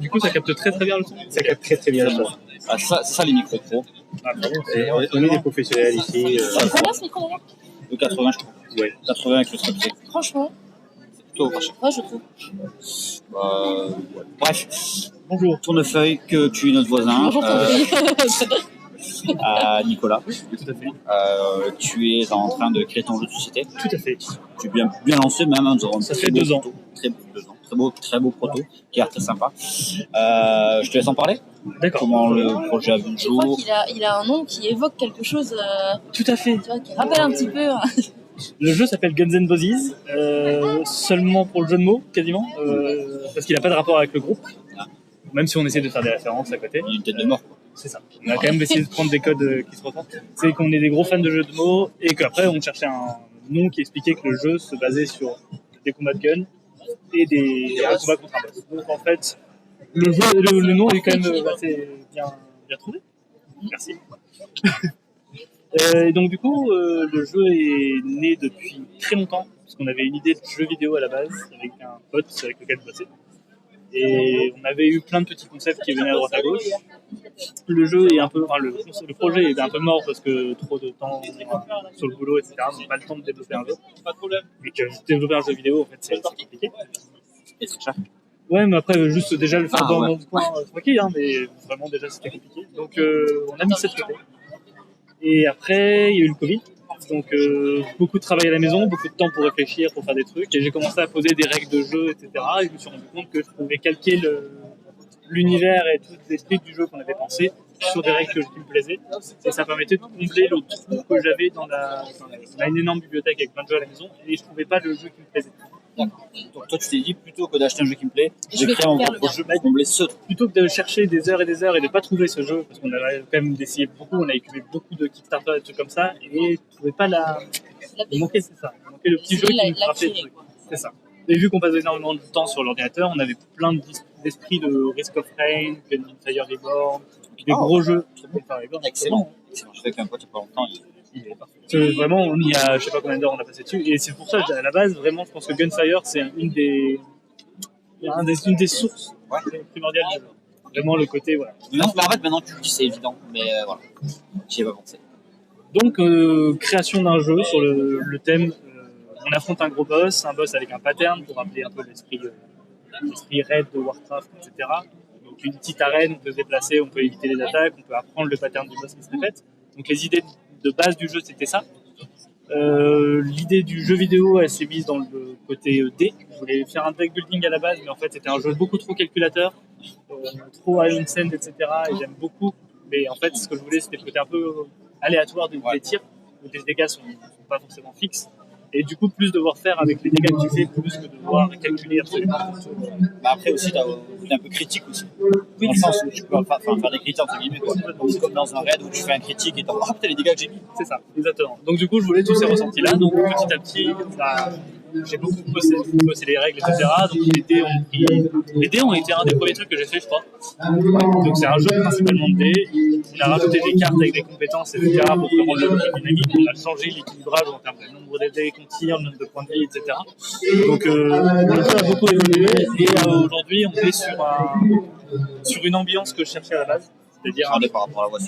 Du coup, ça capte très très bien le son. Ça capte très très bien le son. Ah, c'est ça les micros pro. Ah, pardon. On est des professionnels ici. C'est combien ce micro d'ailleurs? De 80, je crois. Ouais. 80 avec le strap C. Franchement, C'est plutôt pas cher. moi je trouve. Ouais. Bref. Bonjour, Tournefeuille, que tu es notre voisin. Bonjour, Nicolas. Tout à fait. Tu es en train de créer ton jeu de société. Tout à fait. Tu es bien lancé même. Nous avons Ça fait 2 ans. Très beau proto, qui a l'air très sympa. Je te laisse en parler. D'accord. Comment le projet a vu le Je crois jour. qu'il a un nom qui évoque quelque chose, Tout à fait. tu vois, qui rappelle un petit peu. Le jeu s'appelle Guns N' Roses, seulement pour le jeu de mots, quasiment, parce qu'il n'a pas de rapport avec le groupe, même si on essaie de faire des références à côté. Il y a une tête de mort. C'est ça. On a quand même essayé de prendre des codes qui se ressemblent. C'est qu'on est des gros fans de jeux de mots et qu'après on cherchait un nom qui expliquait que le jeu se basait sur des combats de guns et des combats contre un boss. Donc en fait, le nom est quand même assez bien trouvé. Merci. Et donc du coup, le jeu est né depuis très longtemps, parce qu'on avait une idée de jeu vidéo à la base, avec un pote avec lequel je bossais. Et on avait eu plein de petits concepts qui venaient à droite à gauche. Le jeu est un peu, enfin, le projet est un peu mort parce que trop de temps sur le boulot, etc. On n'a pas le temps de développer un jeu. Et que développer un jeu vidéo, en fait, c'est compliqué. Et c'est cher. Ouais, mais après, juste déjà le faire dans ouais. mon coin, tranquille, hein, mais vraiment déjà c'était compliqué. Donc on a mis ça de côté. Et après, il y a eu le Covid. Donc beaucoup de travail à la maison, beaucoup de temps pour réfléchir, pour faire des trucs. Et j'ai commencé à poser des règles de jeu, etc. Et je me suis rendu compte que je pouvais calquer l'univers et tout l'esprit du jeu qu'on avait pensé sur des règles qui me plaisaient. Et ça permettait de combler le trou que j'avais on a une énorme bibliothèque avec plein de jeux à la maison et je trouvais pas le jeu qui me plaisait. D'accord. Donc toi tu t'es dit plutôt que d'acheter un jeu qui me plaît, je Je vais vais créer un faire le propre jeu pour combler ce trou. Plutôt que de chercher des heures et des heures et de pas trouver ce jeu, parce qu'on avait quand même essayé beaucoup, on a écumé beaucoup de Kickstarter et des trucs comme ça, et je trouvais pas il manquait, c'est ça. Il manquait le petit jeu qui me frappait le truc. C'est ça. Et vu qu'on passe énormément de temps sur l'ordinateur, on avait plein d'esprits de Risk of Rain, Gunfire Fire Reborn, des gros jeux. Excellent. Je fais qu'un pote il y a pas longtemps, il est parfait. Vraiment, il y a je sais pas combien d'heures on a passé dessus, et c'est pour ça qu'à la base, vraiment, je pense que Gunfire, c'est une des sources primordiales du jeu. Vraiment le côté, voilà. Non, en fait, maintenant tu le dis, c'est évident, mais voilà, j'y ai pas pensé. Donc, création d'un jeu sur le thème, on affronte un gros boss, un boss avec un pattern pour rappeler un peu l'esprit raid de Warcraft, etc. Donc une petite arène, on peut se déplacer, on peut éviter les attaques, on peut apprendre le pattern du boss qui se répète. Donc les idées de base du jeu, c'était ça. L'idée du jeu vidéo, elle s'est mise dans le côté dé. Je voulais faire un deck building à la base, mais en fait c'était un jeu beaucoup trop calculateur, trop Iron Sand, etc. Et j'aime beaucoup. Mais en fait, ce que je voulais, c'était le côté un peu aléatoire des tirs, où les dégâts sont pas forcément fixes. Et du coup, plus devoir faire avec les dégâts que tu fais, plus que devoir calculer absolument. Bah après aussi, tu as un peu critique aussi. Dans le sens où tu peux faire des critiques entre guillemets. Donc c'est comme dans un raid où tu fais un critique et t'en oh putain les dégâts que j'ai mis. C'est ça, exactement. Donc du coup, je voulais tous ces ressentis-là. Donc petit à petit, j'ai beaucoup bossé les règles, etc. Donc les dés ont été un des premiers trucs que j'ai fait, je crois. Donc c'est un jeu principalement de dés. On a rajouté des cartes avec des compétences, etc. pour rendre le jeu dynamique. On a changé l'équilibrage en termes de nombre de dés qu'on tire, le nombre de points de vie, etc. Donc le jeu a beaucoup évolué et aujourd'hui on est sur une ambiance que je cherchais à la base. C'est-à-dire par rapport à la voix.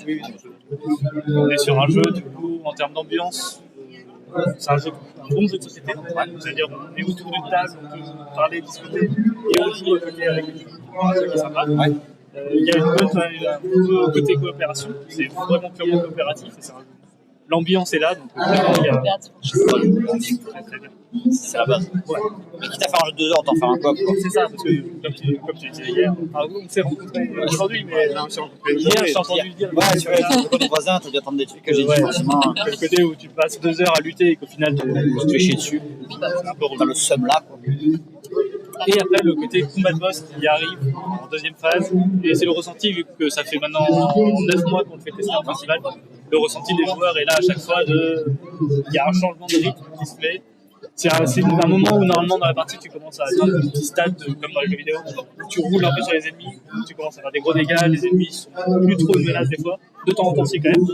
on est sur un jeu du coup en termes d'ambiance. C'est un bon jeu de société, c'est-à-dire on est autour d'une table, on peut parler, discuter, et on joue à côté avec des jeux qui est sympa. Il y a un côté coopération, c'est vraiment purement coopératif, et l'ambiance est là, donc vraiment il y a très bien. C'est la base. Ouais. Mais quitte à faire un jeu de 2 heures, t'en fais un coop. C'est ça, parce que comme tu disais hier, on s'est rencontrés aujourd'hui, mais on s'est rencontrés hier, je t'ai entendu dire. Ouais, tu vois, des voisins, t'as dû attendre des trucs que j'ai dit forcément. Le côté où tu passes 2 heures à lutter et qu'au final tu te fais chier dessus, c'est un peu t'as le seum là, quoi. Et après le côté combat de boss qui arrive en deuxième phase, et c'est le ressenti vu que ça fait maintenant 9 mois qu'on fait tester en festival, le ressenti des joueurs est là à chaque fois il y a un changement de rythme qui se fait. C'est un moment où normalement dans la partie tu commences à atteindre des petits stats comme dans les jeux vidéo où tu roules un peu sur les ennemis, où tu commences à faire des gros dégâts, les ennemis sont plus trop une menace des fois, de temps en temps c'est quand même.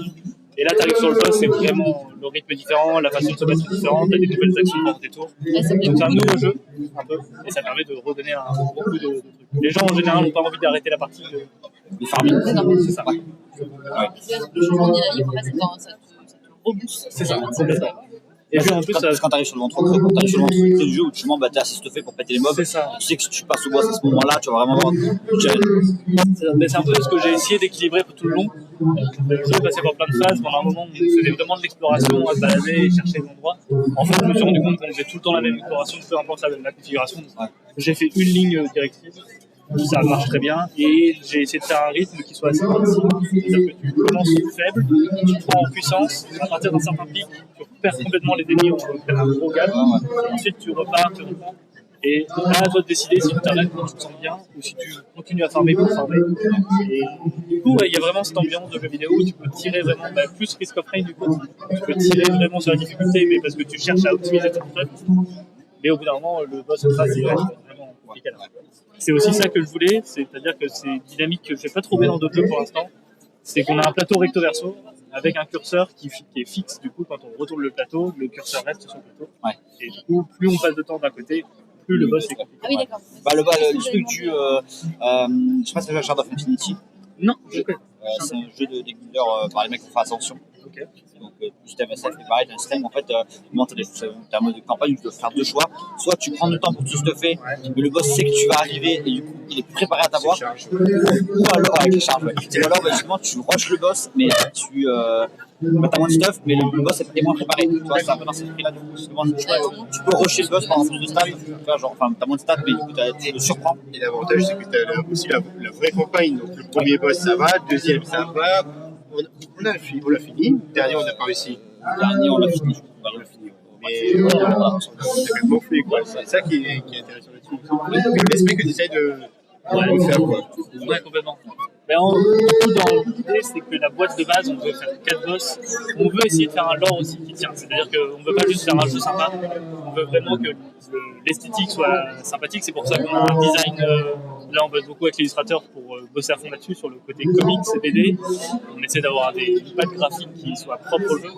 Et là, tu arrives sur le boss, c'est vraiment le rythme est différent, la façon de se battre est différente, tu as des nouvelles actions pendant tes tours. Ouais, ça me plaît Donc c'est un beaucoup. nouveau jeu, un peu, et ça permet de redonner beaucoup de trucs. Les gens en général n'ont pas envie d'arrêter la partie de farming. D'accord. C'est ça. Le changement dynamique, en fait, ça te rebooste. C'est ça, complètement. Et puis en plus, ça, Quand t'arrives sur le ventre creux, quand t'arrives sur le ventre creux du jeu où justement bah, t'es assez stuffé pour péter les mobs, c'est ça. tu sais que si tu passes au boss à ce moment-là, tu vas vraiment avoir du challenge. Mais c'est un peu ce que j'ai essayé d'équilibrer tout le long. Le jeu est passé par plein de phases. Pendant un moment, on faisait vraiment de l'exploration, à se balader et chercher des endroits. En fait, je me suis rendu compte qu'on faisait tout le temps la même exploration, peu importe la configuration. Donc, j'ai fait une ligne directrice. Ça marche très bien et j'ai essayé de faire un rythme qui soit assez précis. C'est-à-dire que tu commences faible, tu prends en puissance, à partir d'un certain pic, tu perds complètement les ennemis, on fait un gros gap. Ensuite, tu repars, tu reprends. Et là, à toi de décider si tu t'arrêtes quand tu te sens bien ou si tu continues à farmer pour farmer. Et du coup, il y a vraiment cette ambiance de jeu vidéo où tu peux tirer vraiment plus Risk of Rain du coup. Tu peux tirer vraiment sur la difficulté, mais parce que tu cherches à optimiser ton truc. Mais au bout d'un moment, le boss en face, il reste vraiment compliqué. C'est aussi ça que je voulais, c'est-à-dire que c'est une dynamique que je n'ai pas trouvée dans d'autres jeux pour l'instant. C'est qu'on a un plateau recto-verso avec un curseur qui est fixe. Du coup, quand on retourne le plateau, le curseur reste sur le plateau. Ouais. Et du coup, plus on passe de temps d'un côté, plus le boss est compliqué. Ah oui, d'accord. Bah, le truc du. Je sais pas si tu as Shard of Infinity. Non, je connais. C'est un jeu de déguiseur par les mecs qui font Ascension. Ok. Donc, système SF, c'est pareil, t'as un système en fait, t'as un mode de campagne où tu dois faire deux choix. Soit tu prends du temps pour tout stuffer, mais le boss sait que tu vas arriver et du coup il est préparé à t'avoir. Ou alors, avec les charges, ouais. Ou alors, justement, tu rushes le boss, mais t'as moins de stuff, mais le boss est moins préparé. Tu vois, c'est un peu dans cette esprit-là, du coup, justement, tu peux rusher le boss pendant plus de stats, tu vois, genre, enfin, t'as moins de stats, mais du coup, tu le surprends. Et l'avantage, c'est que tu as aussi la vraie campagne. Donc, le premier boss, ça va. Le deuxième, ça va. On l'a fini. Le dernier, on n'a pas réussi. Le dernier, on l'a fini. On l'a fini. Mais on a fait gonfler, quoi. C'est ça qui est intéressant là-dessus. L'esprit que tu essaies de faire, quoi. Ouais, complètement. Mais du coup, dans l'idée, c'est que la boîte de base, on veut faire 4 boss. On veut essayer de faire un lore aussi qui tient. C'est-à-dire qu'on ne veut pas juste faire un jeu sympa. On veut vraiment que l'esthétique soit sympathique. C'est pour ça qu'on a un design. Là, on bosse beaucoup avec l'illustrateur pour bosser à fond là-dessus, sur le côté comics et BD. On essaie d'avoir des pattes graphiques qui soient propres au jeu,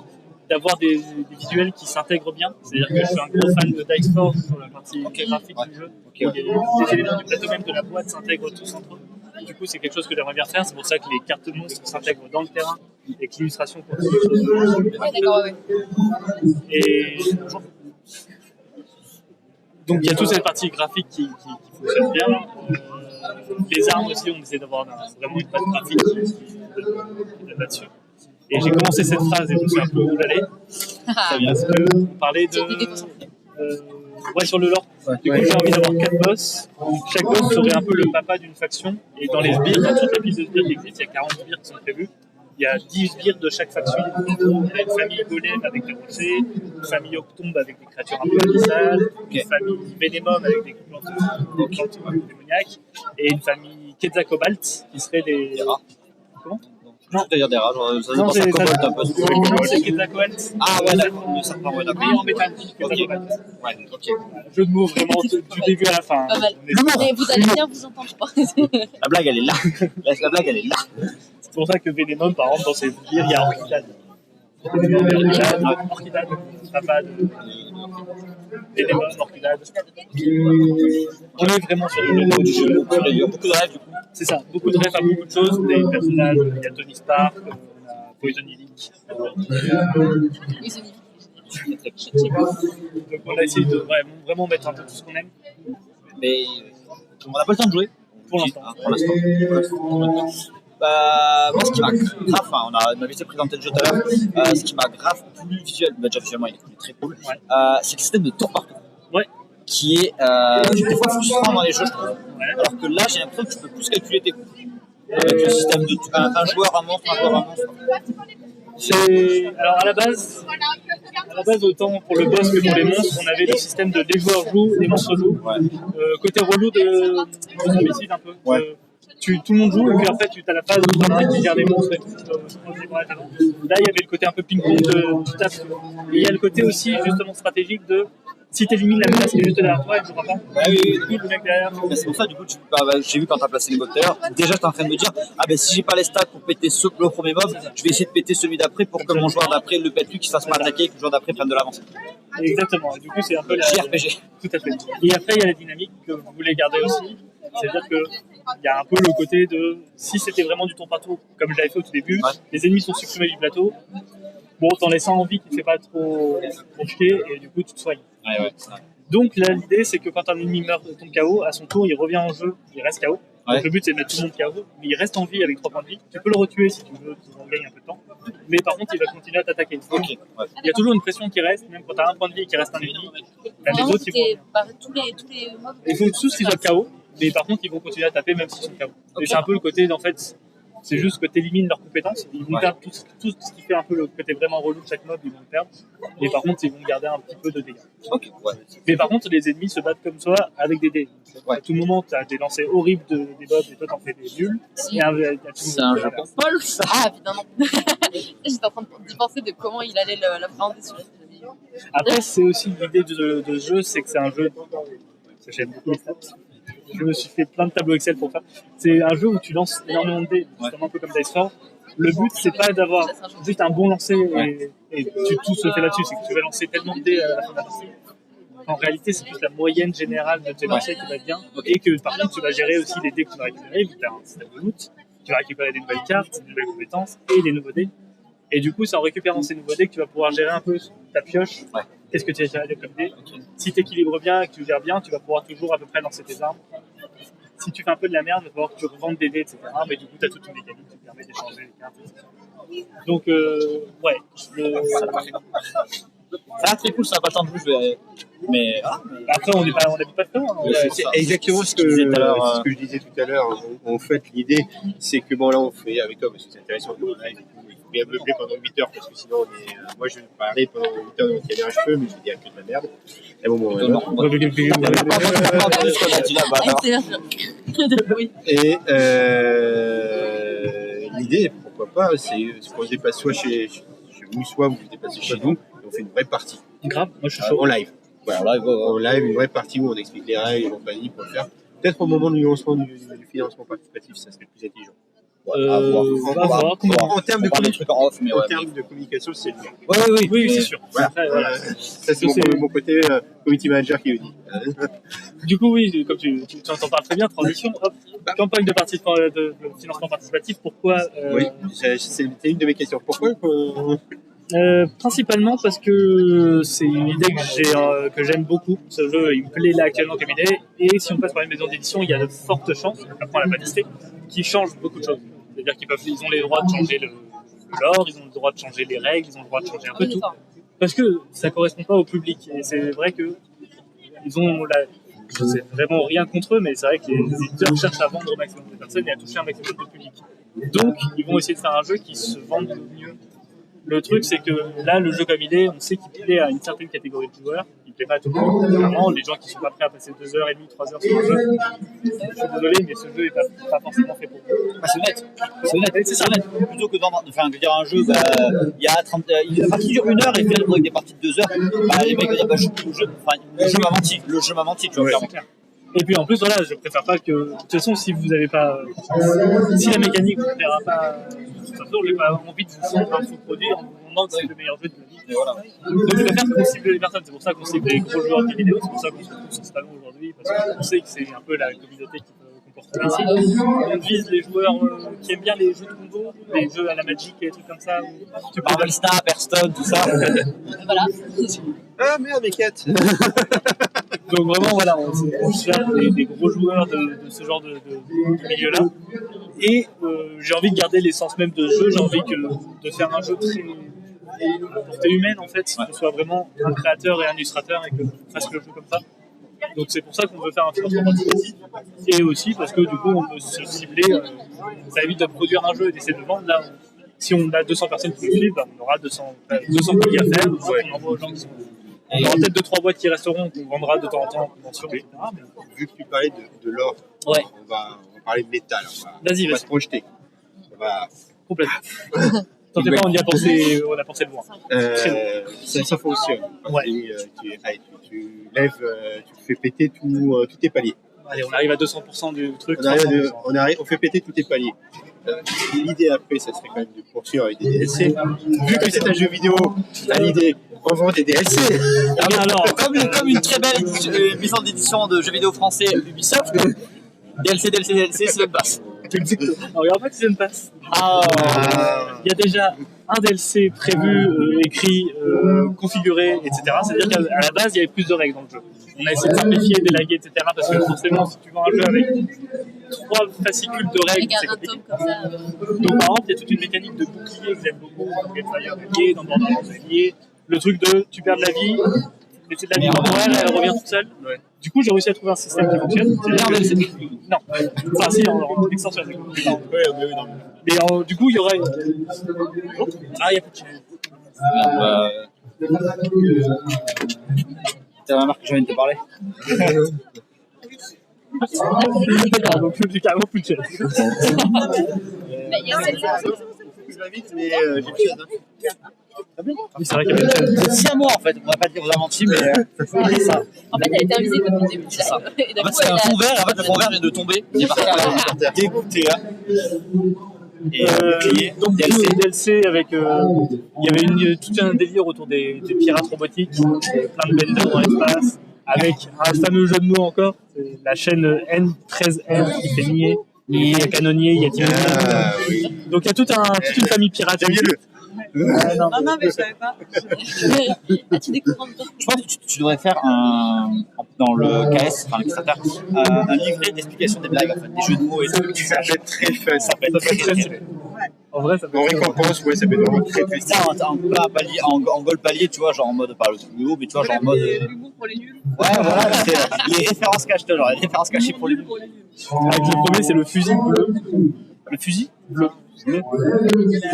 d'avoir des visuels qui s'intègrent bien. C'est-à-dire que je suis un gros fan de Dice Forge sur la partie graphique du jeu. Les éléments du plateau même de la boîte s'intègrent tous entre eux. Du coup, c'est quelque chose que j'aimerais bien faire. C'est pour ça que les cartes monstres s'intègrent dans le terrain et que l'illustration continue sur le jeu. Ouais, d'accord, ouais. Et donc, il y a toute cette partie graphique qui fonctionne bien. Les armes aussi, on essaie d'avoir vraiment une patte graphique qui est là-dessus. Et j'ai commencé cette phrase et je me suis un peu où j'allais. Très bien. Parce qu'on parlait de. Ouais, sur le lore. Du coup, j'ai envie d'avoir 4 boss. Chaque boss serait un peu le papa d'une faction. Et dans les sbires, dans toute la piste de sbires qui existe, il y a 40 sbires qui sont prévus. Il y a 10 sbires de chaque faction. On a une famille golem avec des rochers, une famille octombe avec des créatures un peu abyssales, une famille vénémum avec des plantes démoniaques, et une famille quetzalcobalt qui serait des rats. Comment? Non, c'est-à-dire des rats, genre, ça Non, dépend, ça cobalt un peu. c'est quetzalcobalt. Ah ouais, d'accord, le serpent, ouais, d'accord. Mais en métal, quetzalcobalt. Ouais, ok. Jeu de mots vraiment du début à la fin. Pas mal. Mais vous allez bien vous entendre, je crois. La blague, elle est là. La blague, elle est là. C'est pour ça que Venom, par exemple, dans ses sbires, il y a Orchidad. Orchidad, papa de Venom, Orchidad. On est vraiment sur le Du jeu, il y a beaucoup de rêves, du coup. C'est ça, beaucoup de rêves à beaucoup de choses, des personnages, il y a Tony Stark, on a Poison Ivy. Oui, c'est magnifique. Donc on a essayé de vraiment mettre un peu tout ce qu'on aime. Mais on n'a pas le temps de jouer. Pour l'instant. Pour l'instant. Moi, ce qui m'a grave, on a vite présenté le jeu tout à l'heure, ce qui m'a grave plu déjà visuellement, il est très cool, c'est le système de tour par tour. Ouais. Qui est des fois frustrant dans les jeux, je trouve. Ouais. Alors que là, j'ai l'impression que tu peux plus calculer tes coups. Avec le système de un joueur, un monstre, un joueur, un monstre. Alors à la base, autant pour le boss que pour les monstres, on avait le système de les joueurs jouent, les monstres jouent. Ouais. Côté relou de zombicide un peu. Ouais. Tout le monde joue et puis après tu as la phase où tu as un qui gère les monstres et tout. Là il y avait le côté un peu ping-pong de tout à fait. Et il y a le côté aussi justement stratégique de Si t'élimines la menace qui est juste derrière toi, elle ne jouera pas. Bah oui, oui, oui. Le mec derrière. C'est pour ça, du coup, j'ai vu quand t'as placé les mobs tout à l'heure, déjà t'es en train de me dire, ah ben si j'ai pas les stats pour péter le premier mob, je vais essayer de péter celui d'après pour que mon joueur d'après le pète lui, qu'il se fasse pas attaquer et que le joueur d'après prenne de l'avance. Exactement. Et du coup, c'est un peu la. JRPG. Tout à fait. Et après, il y a la dynamique que vous voulez garder aussi. C'est-à-dire que il y a un peu le côté de si c'était vraiment du tour par tour, comme je l'avais fait au tout début, les ennemis sont supprimés du plateau. Bon, t'en laissant envie qu'il ne fait pas trop chier et du coup, tu te soignes. Ouais. Donc là, l'idée, c'est que quand un ennemi meurt de ton KO, à son tour, il revient en jeu, il reste KO. Ouais. Donc le but, c'est de mettre tout le monde KO, mais il reste en vie avec 3 points de vie. Tu peux le retuer si tu veux, tu en gagnes un peu de temps. Mais par contre, il va continuer à t'attaquer. Ok. Ouais. Il y a toujours une pression qui reste, même quand tu as un point de vie et qu'il reste un ennemi. T'as les Vraiment, autres, ils vont... tous les mobs. Il faut tous qu'ils soient KO, mais par contre, ils vont continuer à taper même s'ils sont KO. Et c'est un peu le côté, en fait, c'est juste que tu élimines leurs compétences. Ils vont perdre tout ce qui fait un peu le côté vraiment relou de chaque mob, ils vont le perdre. Et par contre, ils vont garder un petit peu de dégâts. Ok, ouais. Mais par contre, les ennemis se battent comme toi avec des dés. Ouais. À tout moment, tu as des lancers horribles des mobs et toi, t'en fais des nuls. Si. Et C'est un jeu pour Paul. Ah putain non. J'étais en train d'y penser de comment il allait l'appréhender celui-là. Après, c'est aussi l'idée de ce jeu, c'est que c'est un jeu. J'aime beaucoup les stats. Je me suis fait plein de tableaux Excel pour ça. C'est un jeu où tu lances énormément de dés, justement un peu comme Dice 4. Le but, c'est pas d'avoir juste un bon lancer et tout se fait là-dessus. C'est que tu vas lancer tellement de dés à la fin de la partie. En réalité, c'est plus la moyenne générale de tes lancers qui va être bien. Et que par contre, tu vas gérer aussi les dés que tu vas récupérer, vu que tu as un système de loot. Tu vas récupérer des nouvelles cartes, des nouvelles compétences et des nouveaux dés. Et du coup, c'est en récupérant ces nouveaux dés que tu vas pouvoir gérer un peu ta pioche. Ouais. Qu'est-ce que tu as géré comme dés. Si tu équilibres bien et que tu gères bien, tu vas pouvoir toujours à peu près lancer tes armes. Si tu fais un peu de la merde, il va falloir que tu revendes des dés, etc. Mais du coup, tu as toute une mécanique qui te permet d'échanger les cartes, etc. Donc, ouais. Ça a très cool, ça n'a pas le temps de jouer, mais Après, on n'habite pas très loin. C'est exactement ce que je disais tout à l'heure. En fait, l'idée, c'est que bon, là, on fait avec toi, parce que c'est intéressant, on live et tout. Il faut bien meubler pendant 8 heures, parce que sinon, moi, je vais parler pendant 8 heures, donc il y a un cheveu, mais je dis un peu de la merde. Et bon, Oui. Et l'idée, pourquoi pas, c'est qu'on se déplace soit chez vous, soit vous vous déplacez chez nous, et on fait une vraie partie. Grave, moi je suis chaud. En live. voilà, En live, une vraie partie où on explique les règles et compagnie pour le faire. Peut-être au moment du lancement du financement participatif, ça serait plus intelligent. En termes de communication, c'est le mieux. Oui, c'est sûr. Voilà. Après, voilà. Ça, c'est mon côté community manager qui le dit. Du coup, oui, comme tu en parles très bien, transition, hop, campagne de financement participatif, pourquoi Oui, c'est une de mes questions. Pourquoi principalement parce que c'est une idée que j'aime beaucoup. Ce jeu, il me plaît là actuellement comme idée. Et si on passe par une maison d'édition, il y a de fortes chances, après on l'a pas listé, qui changent beaucoup de choses. C'est-à-dire qu'ils ont les droits de changer le lore, ils ont le droit de changer les règles, ils ont le droit de changer un peu tout. Parce que ça correspond pas au public. Et c'est vrai que ils ont je sais vraiment rien contre eux, mais c'est vrai que les éditeurs cherchent à vendre au maximum de personnes et à toucher un maximum de public. Donc, ils vont essayer de faire un jeu qui se vende le mieux. Le truc, c'est que là, le jeu comme il est, on sait qu'il plaît à une certaine catégorie de joueurs. Il plaît pas à tout le monde. Vraiment, les gens qui sont pas prêts à passer 2h30, 3h sur le jeu, je suis désolé, mais ce jeu est pas forcément fait pour eux. Ah, c'est honnête, c'est honnête. Plutôt que de dire un jeu, il y a 30, la partie dure 1 heure et faire avec des parties de 2 heures, les mecs vont dire, le jeu m'a menti, tu vois, clairement. Et puis en plus, voilà, je préfère pas que. De toute façon, si vous avez pas. Si la mécanique vous plaira pas. De toute façon, j'ai pas envie de vous vendre un faux produit en vous demandant que c'est le meilleur jeu de ma vie. Et voilà. Donc je préfère qu'on cible les personnes. C'est pour ça qu'on cible les gros joueurs de jeux vidéo. C'est pour ça qu'on se trouve sur ce salon aujourd'hui. Parce qu'on sait que c'est un peu la communauté qui peut comporter ici. On vise les joueurs qui aiment bien les jeux de combo, les jeux à la Magic et des trucs comme ça. Tu peux Marvel Snap, Hearthstone, tout ça. Voilà. Ah merde, mes quêtes. Donc vraiment, voilà, on cherche des gros joueurs de ce genre de milieu-là. Et j'ai envie de garder l'essence même de ce jeu. J'ai envie de faire un jeu très à portée humaine, en fait, qu'on soit vraiment un créateur et un illustrateur et qu'on fasse le jeu comme ça. Donc c'est pour ça qu'on veut faire un financement participatif. Et aussi parce que du coup, on peut se cibler. Ça évite de produire un jeu et d'essayer de vendre. Là, si on a 200 personnes qui nous suivent, on aura 200 colis à faire. On envoie aux gens qui sont... Il y aura peut-être 2-3 boîtes qui resteront, qu'on vendra de temps en temps en convention, etc. Vu que tu parlais de l'or, ouais. On va parler de métal. Vas-y. Se projeter. Complètement. T'en fais pas, on a pensé loin. Ça fonctionne. Ouais. Tu lèves, tu fais péter tous tes paliers. Allez, on arrive à 200% du truc. On fait péter tous tes paliers. L'idée après, ça serait quand même de poursuivre avec des DLC. Vu que c'est un jeu vidéo, t'as l'idée, revends des DLC. Alors, comme une très belle maison d'édition de jeux vidéo français Ubisoft, DLC, Season Pass. Alors, en fait, Season Pass. Il y a déjà un DLC prévu, écrit, configuré, etc. C'est-à-dire qu'à la base, il y avait plus de règles dans le jeu. On a essayé de simplifier, d'élaguer, etc. Parce que forcément, si tu vends un jeu avec 3 fascicules de règles, c'est compliqué. Donc, par exemple, il y a toute une mécanique de bouclier que j'aime beaucoup, dans Fire de lier, dans Borderlands de lier. Le truc de tu perds de la vie, mais c'est de la vie temporaire et elle revient toute seule. Ouais. Du coup, j'ai réussi à trouver un système qui fonctionne. Non. Enfin, si, en extension. Mais du coup, il y aurait. Ah, il y a plus de C'est la marque que je viens de te parler. D'accord, donc j'ai carrément plus de chaise. Il y a celle-là. Je m'invite, mais j'ai plus de Oui, c'est vrai qu'il y avait une chaise. C'est 6 mois en fait, on va pas dire aux menti, mais c'est ça. En fait, elle était invisible depuis le début du live. Et En fait, c'est un fond vert, en fait, le fond vert vient de tomber. Il est parti à la dégoûté là. Et donc DLC avec il y avait tout un délire autour des pirates robotiques, plein de benders dans l'espace, avec un fameux jeu de mots encore, c'est la chaîne N13R qui fait nier. Il y a Canonnier, il y a Timothy. Donc il y a toute une famille pirate. Non, mais je savais pas. Tu découvres en même temps. Je pense que tu devrais faire dans le KS, enfin le Kickstarter, un livret d'explication des blagues, en fait, des jeux de mots et tout. Ça peut être très fun. Ça peut être très fun. En vrai, ça peut En être récompense, ouais, ça peut être vraiment très très Ça, en gold palier, tu vois, genre en mode, pas le truc plus haut, mais tu vois, genre en mode. L'humour pour les nuls. Ouais, voilà, c'est les références cachées, genre les références cachées pour les nuls. Avec le premier, c'est le fusil bleu. Le fusil bleu. Il a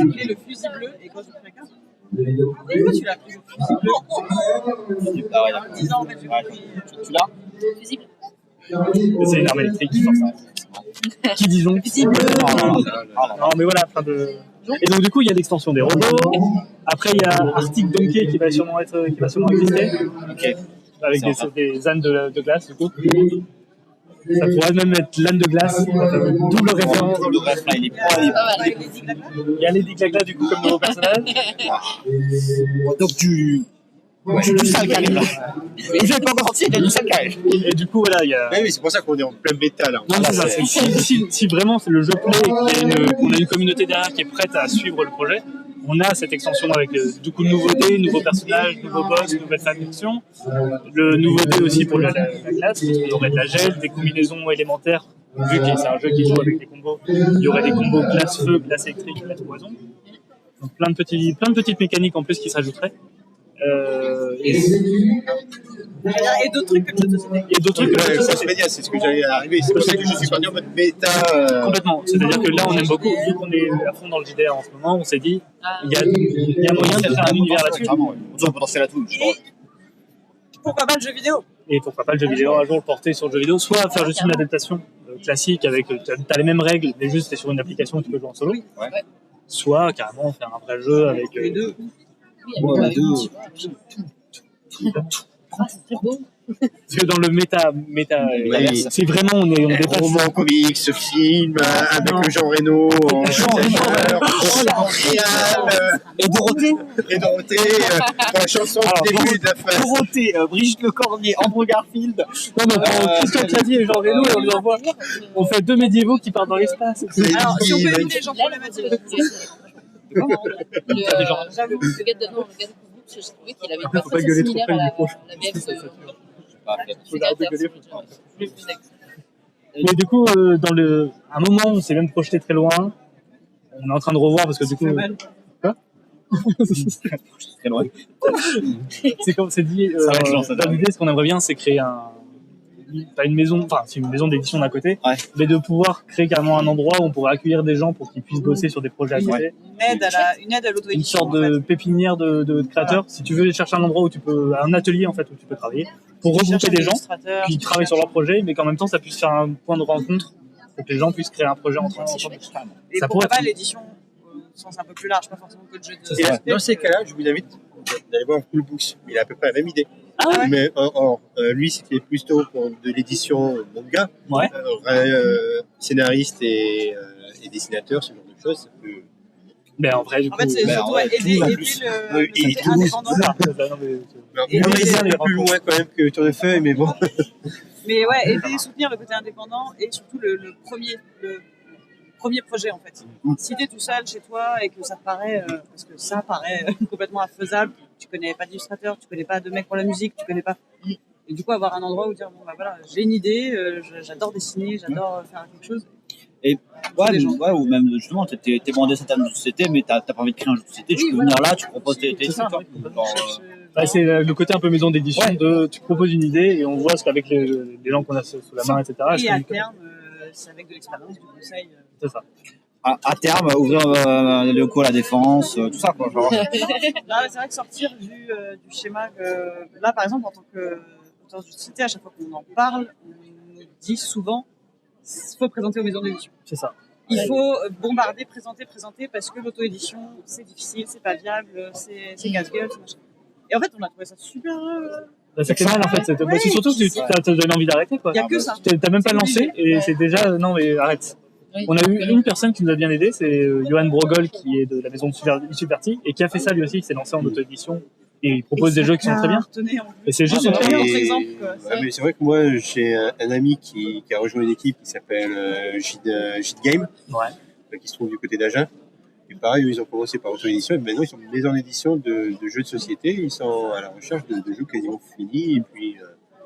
appelé le fusil bleu et quand j'ai pris la carte. Pourquoi tu l'as appelé le fusil bleu? Ah ouais, d'accord. En disant en fait, j'ai compris. Tu l'as? Fusible. C'est une arme électrique, forcément. Qui disons Fusible. Non, mais voilà, plein de. Et donc, du coup, il y a l'extension des robots. Après, il y a Arctic Donkey qui va sûrement exister. Ok. Avec des ânes de glace, du coup. Ça pourrait même être l'âne de glace. Double référence. Il y a Lady Glagla, du coup, comme nouveau personnage. Donc, du sale qui arrive là. Vous n'avez pas encore sorti, il y a du sale qui arrive. Et du coup, voilà, il y a. Oui, c'est pour ça qu'on est en plein méta là. Non, c'est ça. Si vraiment c'est le jeu plaît et qu'on a une communauté derrière qui est prête à suivre le projet, on a cette extension avec du coup de nouveautés, nouveaux personnages, nouveaux boss, nouvelles factions. Le nouveauté aussi pour la glace, parce qu'on aurait de la gel, des combinaisons élémentaires. Vu que c'est un jeu qui joue avec des combos, il y aurait des combos glace-feu, glace électrique, glace poison. Donc plein de petites mécaniques en plus qui se rajouteraient. Et d'autres trucs que tu as Et d'autres trucs que cross-média, c'est ce que j'allais arriver. C'est pour ça que je suis parti en mode méta. Complètement. C'est-à-dire que là, on aime beaucoup, vu qu'on est à fond dans le JDR en ce moment, on s'est dit, il y a moyen de faire un univers là-dessus. On a un potentiel à tout. Pourquoi pas le jeu vidéo? Et pourquoi pas le jeu vidéo, un jour le porter sur le jeu vidéo, soit faire juste une adaptation classique avec, t'as les mêmes règles, mais juste t'es sur une application où tu peux jouer en solo. Ouais. Soit carrément faire un vrai jeu avec. Les deux. Parce que dans le méta Oui. c'est vraiment, on dépasse. Roman, comics, film, avec le Jean Reno, Et Dorothée. pour la chanson du début et de la fin. Dorothée, Brigitte Lecordier, Andrew Garfield. Non, mais Christian Clavier et Jean Reno, on lui envoie. On fait 2 médiévaux qui partent dans l'espace. Alors, si on peut éviter les gens problématiques. Le gars de Cookbook, j'ai trouvé qu'il avait une Faut pas personne gueuler trop similaire près à du micro. la BF Faut arrêter de gueuler. Mais du coup, à un moment, on s'est même projeté très loin. On est en train de revoir parce que du coup. Quoi? Très loin. C'est comme c'est dit. Dans l'idée, ce qu'on aimerait bien, c'est créer pas une maison, enfin c'est une maison d'édition d'à côté, mais de pouvoir créer carrément un endroit où on pourrait accueillir des gens pour qu'ils puissent bosser sur des projets à côté. Une aide à l'auto-édition. Une sorte de pépinière de créateurs. Si tu veux chercher un endroit un atelier en fait où tu peux travailler, pour regrouper des gens qui travaillent sur leur projet, mais qu'en même temps ça puisse faire un point de rencontre pour que les gens puissent créer un projet ensemble. Et Ça pourquoi pourrait pas être- l'édition sens un peu plus large, pas forcément que de jeu de Et société. dans ces cas-là, je vous invite d'aller voir Cool Books. Il a à peu près la même idée. Ah ouais. Mais lui, c'était plutôt pour de l'édition manga. Ouais. Scénariste et dessinateur, ce genre de choses. Ça peut... Mais en vrai, du En coup, fait, c'est surtout aider et le Toulouse. côté indépendant. Il Et est un peu plus loin quand même que Tournefeuille, mais bon. Mais ouais, aider, soutenir le côté indépendant et surtout le premier projet en fait. Si t'es tout seul chez toi et que ça te paraît, parce que ça paraît complètement infaisable, tu connais pas d'illustrateur, tu connais pas de mec pour la musique, tu connais pas. Et du coup, avoir un endroit où dire, bon bah voilà, j'ai une idée, j'adore dessiner, j'adore faire quelque chose. Et ou même justement, t'es bon dessin de société, mais t'as pas envie de créer un jeu de société, tu peux venir là, tu proposes tes C'est ça. trucs. C'est le côté un peu maison d'édition de tu proposes une idée et on voit ce qu'avec les gens qu'on a sous la main, etc. Et à terme, c'est avec de l'expérience, du conseil. C'est ça. À terme, ouvrir les locaux à la défense, tout ça, quoi. Genre. Là, c'est vrai que sortir du schéma que, là, par exemple, en tant qu'auteur de société, à chaque fois qu'on en parle, on nous dit souvent qu'il faut présenter aux maisons d'édition. C'est ça. Il faut bombarder, présenter, parce que l'auto-édition, c'est difficile, c'est pas viable, c'est casse-gueule, c'est machin. Et en fait, on a trouvé ça super. C'est fait mal en fait. C'est surtout que tu t'as donné envie d'arrêter quoi. Il n'y a que ça. T'as même pas lancé et c'est déjà non mais arrête. Oui. On a eu une personne qui nous a bien aidé, c'est Johan Brogol qui est de la maison de Superti et qui a fait ça lui aussi, qui s'est lancé en auto-édition et il propose des jeux qui sont très bien. Et c'est juste Ah, une bah, très oui. bien. exemple, quoi. Ouais, mais c'est vrai que moi, j'ai un ami qui a rejoint une équipe qui s'appelle Gide Game, qui se trouve du côté d'Agen. Et pareil, eux, ils ont commencé par auto-édition et maintenant ils sont une maison d'édition de jeux de société. Ils sont à la recherche de jeux quasiment finis et puis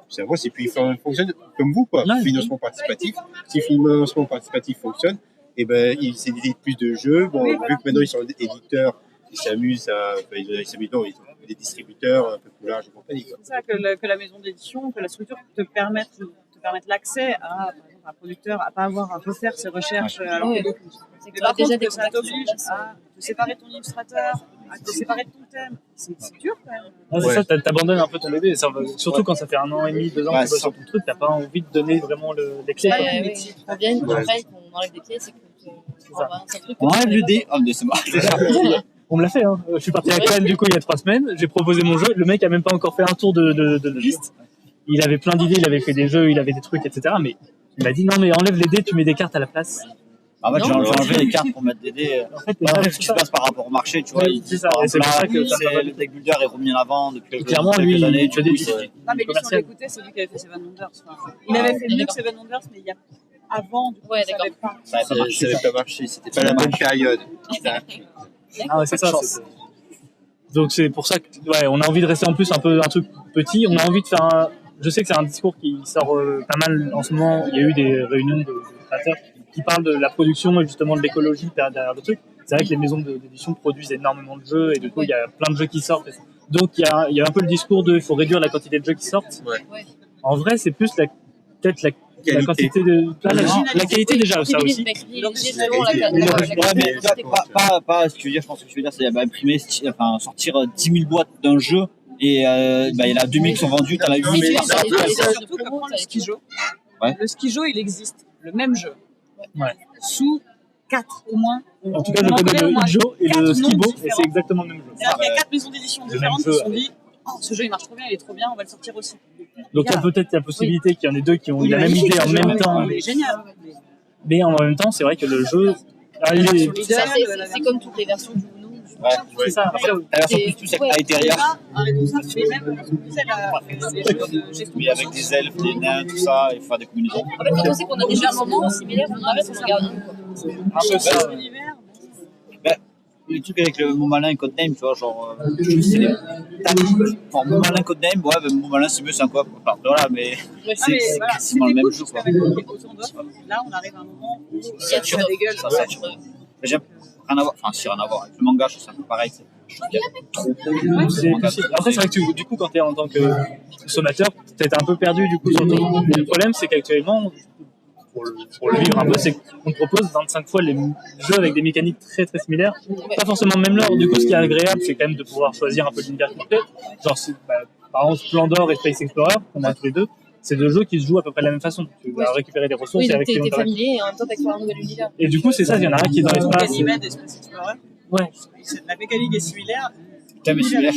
ça avance. Et puis ils fonctionnent comme vous, quoi. Ouais. Financement participatif. Si le financement participatif fonctionne, et ben ils éditent plus de jeux. Bon, vu que maintenant ils sont éditeurs, ils s'amusent ils s'amusent, non, ils sont des distributeurs un peu plus larges et compagnie, quoi. C'est ça que la maison d'édition, que la structure te permette l'accès à, par exemple, un producteur à pas avoir à refaire ses recherches alors que d'autres. Mais par contre, que ça t'oblige à te séparer de ton illustrateur, à te séparer de ton thème. C'est dur quand même. Ah, c'est ça, t'abandonnes un peu ton bébé. Surtout quand ça fait 1 an et demi, 2 ans que tu bosses sur ton truc, t'as pas envie de donner vraiment les clés. Quoi. Si on vient, après, qu'on enlève des pieds, c'est que c'est un truc. On enlève le dé. Oh, mais c'est mort. On me l'a fait. Hein. Je suis parti à Cannes du coup il y a 3 semaines. J'ai proposé mon jeu. Le mec a même pas encore fait un tour de piste. Il avait plein d'idées, il avait fait des jeux, il avait des trucs, etc. Mais il m'a dit non mais enlève les dés, tu mets des cartes à la place. En fait, j'ai enlevé les cartes pour mettre des dés. En fait, Ce qui se passe par rapport au marché, tu vois. C'est ça. Et c'est pour ça que le deck builder est remis en avant depuis clairement lui, années. tu as des Non, mais lui, si on l'écoutait, c'est lui qui avait fait Seven Wonders. Enfin, il avait fait mieux que Seven Wonders, mais il y a avant, du coup, Ouais, ça avait pas. Ça n'avait pas marché. C'était pas la bonne période. Ah ouais, c'est ça. Donc c'est pour ça que on a envie de rester en plus un truc petit. On a envie de faire je sais que c'est un discours qui sort pas mal en ce moment. Il y a eu des réunions de créateurs qui parlent de la production et justement de l'écologie derrière le truc. C'est vrai que les maisons d'édition produisent énormément de jeux et du coup il y a plein de jeux qui sortent. Donc il y a un peu le discours de il faut réduire la quantité de jeux qui sortent. Ouais. En vrai c'est plus la quantité de la qualité déjà ça aussi. Ouais, mais pas ce que je veux dire, je pense que tu veux dire, c'est imprimer, sortir 10 000 boîtes d'un jeu et il y en a 2000 qui sont vendus, t'en as 8 000. Surtout que prendre le skijo. Le skijo, il existe, le même jeu. Sous 4 au moins. En tout cas, je connais le Ijo et le Skibo et c'est exactement le même jeu. Il y a 4 maisons d'édition différentes qui se sont dit ce jeu il marche trop bien, il est trop bien, on va le sortir aussi. Donc il y a peut-être la possibilité qu'il y en ait deux qui ont eu la même idée en même temps. C'est génial. Mais en même temps, c'est vrai que le jeu. C'est comme toutes les versions du Uno. C'est ça. La version plus avec Aetheria. Oui, avec des elfes, des nains, tout ça, et faire des combinaisons. En fait, quand on sait qu'on a déjà un moment similaire, on arrête, on regarde. Un peu ça. Le truc avec le Mon Malin et Codename, tu vois, genre, c'est les. Enfin, Mon Malin, Codename, ouais, ben, Mon Malin, c'est mieux, c'est un quoi. Enfin, voilà, mais c'est quasiment le même jeu, quoi. Là, on arrive à un moment où ça dégueule. Ça sature. J'aime rien à voir, enfin, si rien à voir avec le manga, je trouve c'est un peu pareil. Je trouve qu'il y a trop. C'est possible. Après, c'est vrai que du coup, quand tu es en tant que consommateur, tu es un peu perdu du coup sur ton. Le problème, c'est qu'actuellement, pour le vivre un peu, c'est qu'on te propose 25 fois les jeux avec des mécaniques très très similaires, pas forcément le même lore. Du coup, ce qui est agréable, c'est quand même de pouvoir choisir un peu l'univers qui te plaît. Genre, par exemple, Splendor et Space Explorer, qu'on a tous les deux, c'est deux jeux qui se jouent à peu près de la même façon. Tu vas récupérer des ressources oui, et avec t'es familier et en même temps t'explores un nouvel univers. Et du coup, c'est ça, il y en a un qui est dans l'espace. Ganymède et Space Explorer. Ouais. La mécanique est similaire. Thème est similaire.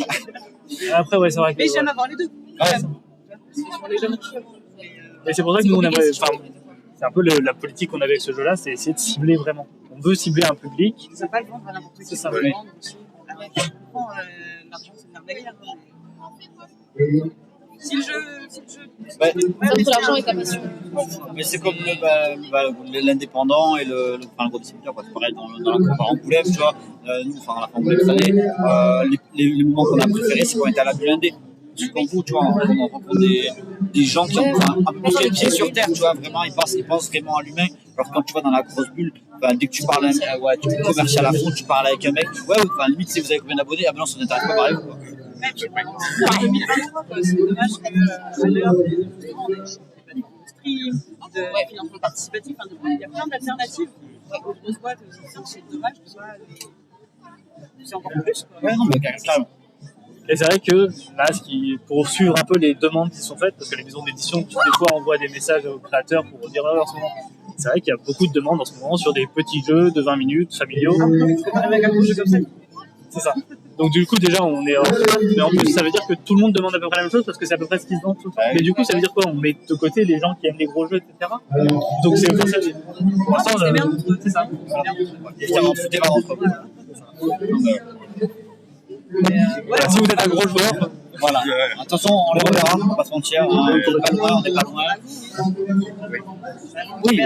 Après, ouais, c'est vrai que. Mais j'aime avoir les deux. Ouais. Sur les jeux différents. Et c'est pour ça que nous, on aimerait. Enfin, c'est un peu la politique qu'on avait avec ce jeu-là, c'est essayer de cibler vraiment. On veut cibler un public. Ça va pas le vendre à n'importe qui. C'est ça, peut oui. le vendre aussi. Je comprends, l'argent, c'est le nerf de la guerre. Si le jeu. Ouais. Entre l'argent et ta passion. Mais c'est comme l'indépendant et le gros distributeur, quoi. C'est pareil dans la compare Angoulême, tu vois. Nous, enfin, à la fin Angoulême cette année, les moments qu'on a préférés, c'est quand on était à la blindée. Parce que comme vous, tu vois, on rencontre des gens qui ont un peu plus les pieds sur terre, tu vois, vraiment, ils pensent vraiment à l'humain. Alors que quand tu vas dans la grosse bulle, dès que tu parles, tu es commercial à fond, tu parles avec un mec, limite, si vous avez combien d'abonnés, ah ben non, ça n'intéresse pas pareil, quoi. Même, c'est 2023, c'est dommage que à l'heure des streams, de financement participatif, il y a plein d'alternatives aux grosses boîtes, c'est dommage que ça. C'est encore plus, quoi. Ouais, non, mais carrément. Et c'est vrai que là, pour suivre un peu les demandes qui sont faites, parce que les maisons d'édition, des fois, envoient des messages aux créateurs pour dire en ce moment. C'est vrai qu'il y a beaucoup de demandes en ce moment sur des petits jeux de 20 minutes, familiaux. Avec un gros jeu comme ça. C'est ça. Donc du coup, déjà, on est. Mais en plus, ça veut dire que tout le monde demande à peu près la même chose parce que c'est à peu près ce qu'ils vendent tout le temps. Mais du coup, ça veut dire quoi? On met de côté les gens qui aiment les gros jeux, etc. Donc c'est pour ça. Pour l'instant, C'est bien, c'est ça. Évidemment, tout est entre vous. Si vous êtes un gros joueur, voilà. Attention, on les reverra, on va pas se mentir. On n'est pas loin. Oui.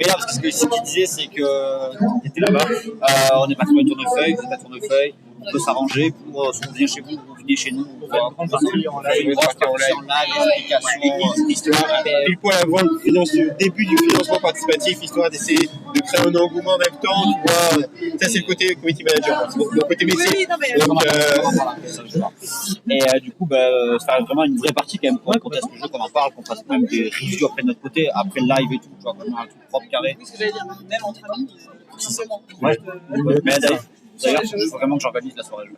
Mais là, parce que ce qu'il disait, c'est que était là-bas, on n'est pas sur une tournefeuille, vous n'êtes pas tournefeuille, on peut s'arranger pour soit on vient chez vous, vous venez chez nous, on va grande partie en live. une grosse partie en live, explication, histoire. Pile poil avant le début du financement participatif, histoire d'essayer de créer un engouement en même temps, tu vois. Ça, c'est le côté community manager, le côté métier. Donc, et du coup, ça fait vraiment une vraie partie quand même qu'on teste le jeu, qu'on en parle, qu'on fasse même des reviews après de notre côté, après le live et tout, tu vois, vraiment un truc propre, carré. Oui, ce que j'allais dire, même entre amis, forcément. Ouais. Mais d'ailleurs, il faut vraiment que j'organise la soirée.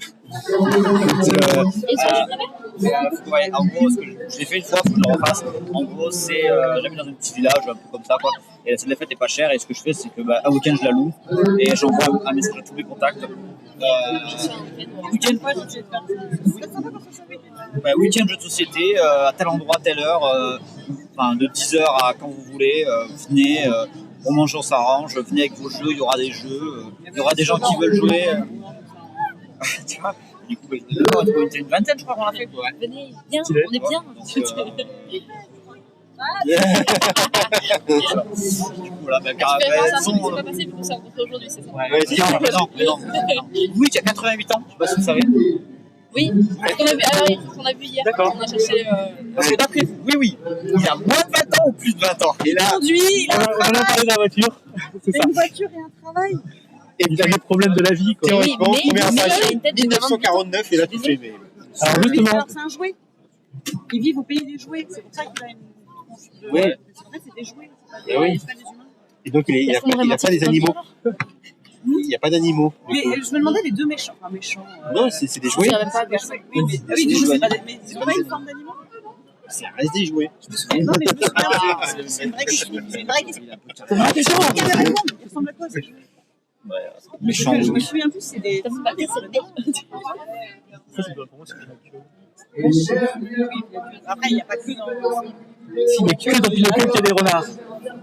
Ouais, en gros, je l'ai fait une fois, il faut que je le refasse. En gros, c'est j'habite dans un petit village, un peu comme ça, quoi. Et la salle des fêtes n'est pas chère, et ce que je fais, c'est que un week-end, je la loue, et j'envoie un message à tous mes contacts. Week-end jeu de société, à tel endroit, telle heure, de 10h à quand vous voulez, venez. On mange, on s'arrange, venez avec vos jeux, il y aura des jeux, il y aura des gens qui veulent jouer. Tu vois, du coup, une vingtaine, je crois qu'on l'a fait. Ouais. Venez, bien, on est bien. Du coup, voilà, Tu verras, ça s'est pas passé pour ça aujourd'hui, c'est ça? mais non. Oui, tu as 88 ans, je sais pas si vous savez. Oui, qu'on a vu hier. D'accord. On a cherché. Parce que d'après vous, oui, il a moins de 20 ans ou plus de 20 ans. Et là, Conduit, il a un On a parlé de la voiture, c'est ça. une voiture et un travail. Il a des problèmes de la vie, quoi. théoriquement, Oui, mais première il a page, une tête de 1949, et là, tu fais. Mais... Alors justement, Alors, c'est un jouet. Ils vivent au pays des jouets. C'est pour ça qu'il a une. Oui. En fait, c'est des jouets. C'est Et oui. pas des humains. Et donc, il n'y a pas des animaux. Il n'y a pas d'animaux. Mais je me demandais les deux méchants. Enfin, méchants. Non, c'est des jouets. Ça va pas Des jouets. Oui, des jouets, c'est pas des. Mais ils n'ont pas une forme d'animaux. Ça reste des jouets. Non, mais je me souviens. C'est une vraie question. C'est une vraie question. C'est une vraie question. Ils ressemblent à quoi ces jouets? méchant. Je me souviens plus, c'est des. Ça fait pas plaisir, c'est le mec. ça, c'est pour moi, c'est Pinocchio. Après, il n'y a pas que dans. Si, mais que dans Pinocchio qu'il y a des renards.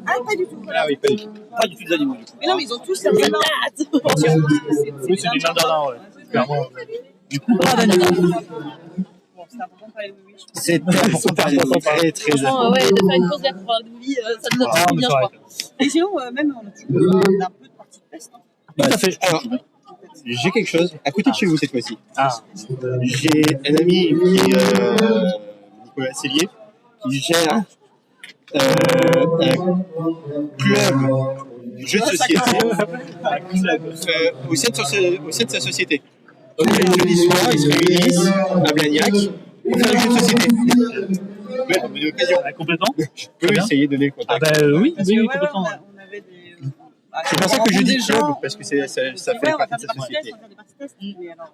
Ah, pas du tout. Ah oui, pas du tout. Pas du tout des animaux. Mais non, mais ils ont tous des mains. Oui, c'est des mandarins, ouais. Clairement. Du coup, pas d'animaux. Bon, c'est important de parler de oui. C'est important de parler d'animaux. Très, très Franchement, ouais, de faire une pause là pour parler de Louis, ça nous a Ah, fait mais bien, c'est je vrai. crois. Et sinon, même, on a toujours besoin d'un peu de partie de peste. Hein. Tout à fait. Alors, j'ai quelque chose à côté de chez vous cette fois-ci. Ah, J'ai un ami qui est Nicolas Cellier qui gère un club de jeux de société au sein de sa société. Donc, le jeudi soir, ils se réunissent à Blagnac pour faire des jeux de société. Ouais, on a une occasion. complètement. Je peux essayer de donner le Ah contact. bah oui, Parce que, oui, ouais, complètement. on avait des. C'est pour ça que je dis des club, gens. parce que ça fait Ouais, on va partie faire de des sa parties société. tests, on va faire des parties tests. Mais alors,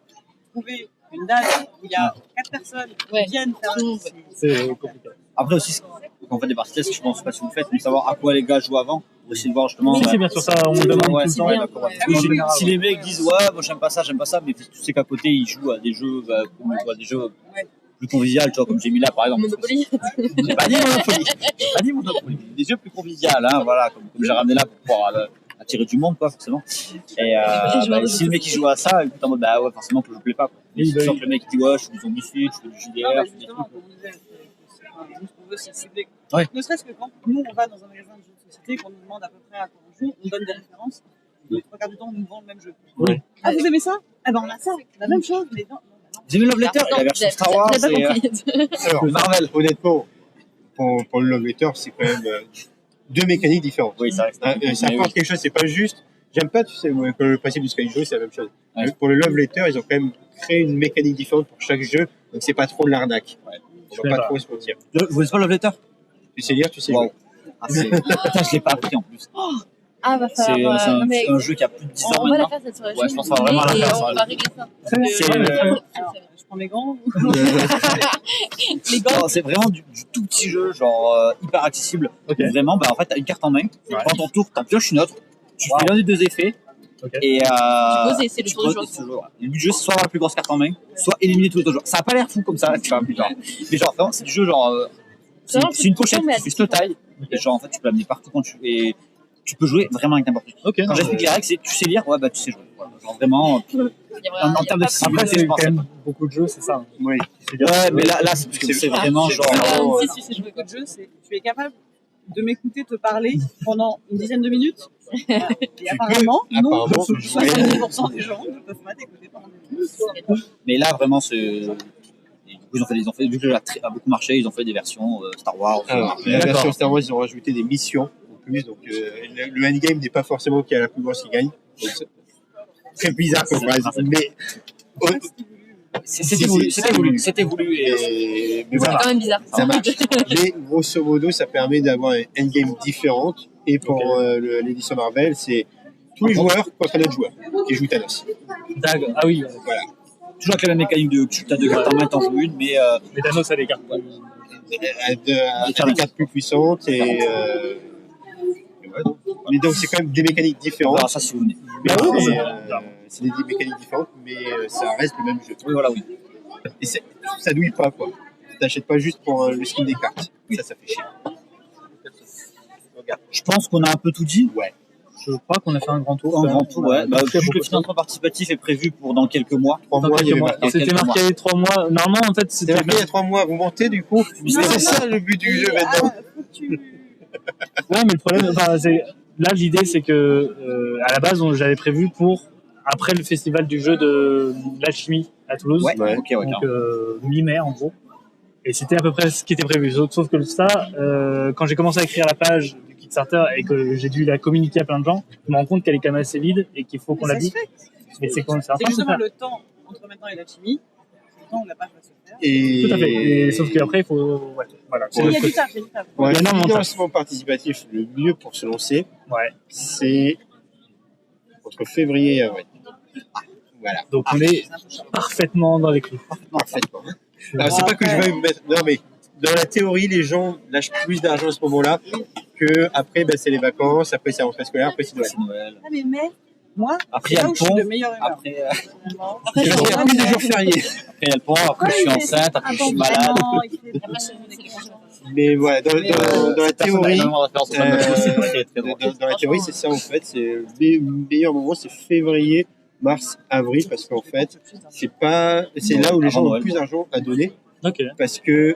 trouver une date où il y a 4 personnes qui Ouais. viennent faire Tout le monde, C'est compliqué. Après aussi, quand on fait des parties tests, je pense pas si vous le faites, mais savoir à quoi les gars jouent avant, pour essayer de voir justement. Oui, c'est bien sûr ça, on le demande Ouais, tout le c'est temps. bien, Ouais, d'accord. en général, Si les mecs disent ouais, moi j'aime pas ça, mais tu sais qu'à côté ils jouent à des jeux, des jeux plus conviviaux, tu vois, comme j'ai mis là par exemple. Monopoly. J'ai pas dit Monopoly. Des jeux plus conviviaux, hein, voilà, comme j'ai ramené là pour pouvoir attirer du monde, quoi, forcément. Et si le mec il joue à ça, il est en mode bah ouais, forcément que je plais pas. Quoi. Et si le mec il dit ouais, je fais du zombicide, je fais du JDR, je fais des trucs. Justement, comme on disait, nous, ce qu'on veut, c'est cibler. Ouais. Ne serait-ce que quand nous, on va dans un magasin de jeux de société, qu'on nous demande à peu près à quoi on joue, on donne des références. Les trois quarts du temps, on nous vend le même jeu. Oui. Ah, vous aimez ça? Ah ben, on a ça, la même chose, mais non. J'ai vu Love Letter, il y a la version Star Wars J'ai pas et compris. Alors, Marvel. honnêtement, pour le Love Letter, c'est quand même deux mécaniques différentes. Oui, ça reste. Ça apporte quelque chose, c'est pas juste. J'aime pas, tu sais, le principe du Sky Joe, c'est la même chose. Ouais. Pour le Love Letter, ils ont quand même créé une mécanique différente pour chaque jeu, donc c'est pas trop de l'arnaque. Ouais. On va pas trop se mentir. Vous connaissez pas Love Letter? Tu sais lire, tu sais Wow. jouer. Ah, putain, je l'ai pas appris en plus. Ah, va C'est falloir. non, mais un jeu qui a plus de 10 ans on va la maintenant. faire cette soirée. Ouais, je pense qu'on va vraiment la Et faire, on ça. va régler ça. C'est Alors, je prends mes gants. Les gants. non, c'est vraiment du tout petit jeu, genre hyper accessible. Ok. Donc vraiment, bah, en fait, t'as une carte en main, tu prends ton tour, t'en pioches une autre, tu fais l'un des deux effets. Ok. Et Tu poses et c'est le tu tour du poses, joueur. et c'est le joueur. Le but du jeu, c'est soit avoir la plus grosse carte en main, soit éliminer tous les autres joueurs. Ça a pas l'air fou comme ça, tu vois, mais genre, vraiment, c'est du jeu, genre, c'est Non, c'est une pochette mais qui fait cette taille, et genre, en fait, tu peux l'amener partout quand tu veux, et tu peux jouer vraiment avec n'importe qui. Ok, Quand non, j'explique les règles, c'est tu sais lire, ouais, bah tu sais jouer. Voilà, genre vraiment, Il y a en il y a termes pas d'accessibilité, Après, c'est je quand pense. même beaucoup de jeux, c'est ça. Oui. Ouais, mais là c'est parce que c'est vraiment genre. Si c'est jouer de jeu, c'est tu es capable de m'écouter te parler pendant une dizaine de minutes. Et apparemment, non, Apparemment, 70% des gens ne peuvent pas t'écouter pendant des minutes. Mais là, vraiment, c'est. Et du coup, ils ont fait, vu que le jeu a beaucoup marché, ils ont fait des versions Star Wars. Alors, la version Star Wars, ils ont rajouté des missions en plus, donc le endgame n'est pas forcément qui a la plus grosse qui gagne. Donc, c'est très bizarre comme phrase, mais C'était voulu. Et mais C'est voilà, quand même bizarre. ça marche. Mais grosso modo, ça permet d'avoir une endgame différente. Et pour l'édition Marvel, c'est tous les joueurs contre un autre joueur qui joue Thanos. D'accord. Ah oui, Voilà. toujours avec la même mécanique de tu as deux cartes en main, t'en joues une, mais mais Thanos a des cartes. Avec des cartes plus puissantes et voilà. Mais donc c'est quand même des mécaniques on différentes. verra ça si vous venez. Mais, oui, oui. c'est des mécaniques différentes, mais ça reste le même jeu. Oui, voilà, oui. Et ça douille pas, quoi. T'achètes pas juste pour le skin des cartes. Ça fait chier. Regarde. Je pense qu'on a un peu tout dit. Ouais. Je crois qu'on a fait un grand tour. Un grand tour, ouais. Bah, Très vu que beau. le financement participatif est prévu pour dans quelques mois. 3 mois, il y avait marqué. C'était quelques marqué 3 mois. Normalement, en fait, C'était c'était marqué il y a 3 mois, vous mentez du coup. Mais c'est ça le but du jeu maintenant. Faut que tu... Ouais, mais le problème, enfin, là, l'idée, c'est que à la base, j'avais prévu pour après le festival du jeu de l'alchimie à Toulouse, Ouais, Ouais. ok, ouais. donc mi-mai en gros. Et c'était à peu près ce qui était prévu. Sauf que ça, quand j'ai commencé à écrire la page du Kickstarter et que j'ai dû la communiquer à plein de gens, je me rends compte qu'elle est quand même assez vide et qu'il faut qu'on Ça la se dise. fait. Mais c'est quand même ça. C'est justement le temps entre maintenant et la chimie. Le temps où la page va se faire. Et... Tout à fait. Et sauf qu'après, il faut. Ouais, voilà. Il y a du taf, il y a du taf. Pour un Il y en a un montage. financement participatif, le mieux pour se lancer, Ouais. c'est entre février et avril. Voilà. Donc on est parfaitement dans les clous. Parfaitement. Alors, c'est pas que je veux mettre. Non, mais dans la théorie, les gens lâchent plus d'argent à ce moment-là que après, ben, c'est les vacances, après c'est la rentrée scolaire, après c'est Noël. C'est Noël. Ah, mais moi, Après, il c'est y a là le où je suis pont. de meilleure humeur. Après, Finalement. Il y a plus de jours fériés. après, il y a le pont. Après, je suis enceinte. Après, je suis malade. Vraiment, il fait Après, c'est des congés. Mais voilà, dans la théorie, c'est très drôle. dans la théorie, c'est ça en fait. C'est le meilleur moment, c'est février, mars, avril, parce qu'en fait, c'est là où les gens ont Noël. plus d'argent à donner. Ok. Parce que